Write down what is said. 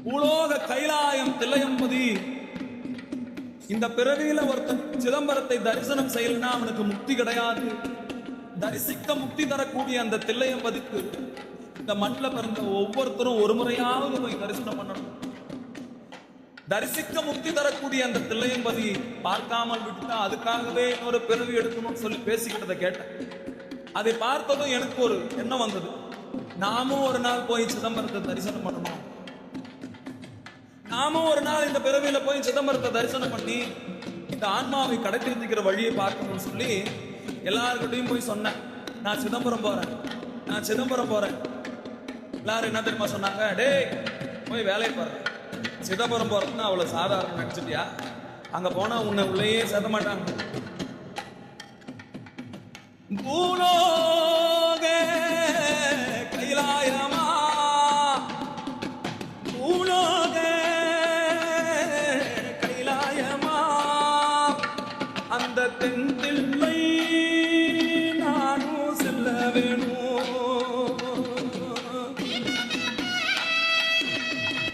பூலோக கைலாயம் தில்லையம்பதி. இந்த பிறவியில ஒருத்தன் சிதம்பரத்தை தரிசனம் செய்யலன்னா அவனுக்கு முக்தி கிடையாது. தரிசிக்க முக்தி தரக்கூடிய அந்த தில்லையம்பதிக்கு இந்த மண்ணில் பிறந்த ஒவ்வொருத்தரும் ஒரு முறையாவது போய் தரிசனம் பண்ணணும். தரிசிக்க முக்தி தரக்கூடிய அந்த தில்லையம்பதி பார்க்காமல் விட்டுட்டா அதுக்காகவே இன்னொரு பிறவி எடுக்கணும்னு சொல்லி பேசிக்கிட்டதை கேட்டேன். அதை பார்த்ததும் எனக்கு ஒரு எண்ணம் வந்தது, நாமும் ஒரு நாள் போய் சிதம்பரத்தை தரிசனம் பண்ணணும். நாமும் ஒரு நாள் இந்த பிறவியில போய் சிதம்பரத்தை தரிசனம் பண்ணி இந்த ஆன்மாவை கடைத்திருந்துக்கிற வழியை பார்க்கணும்னு சொல்லி எல்லாருக்கிட்டையும் போய் சொன்னேன், நான் சிதம்பரம் போறேன், நான் சிதம்பரம் போறேன். எல்லாரும் என்ன தெரியுமா சொன்னாங்க, டேய் போய் வேலையை பாரு, சிதம்பரம் போறதுன்னா அவ்வளவு சாதாரண நினைச்சிட்டியா? அங்க போனா உன்னை உள்ளேயே சேர்த்த மாட்டாங்க. பூலோ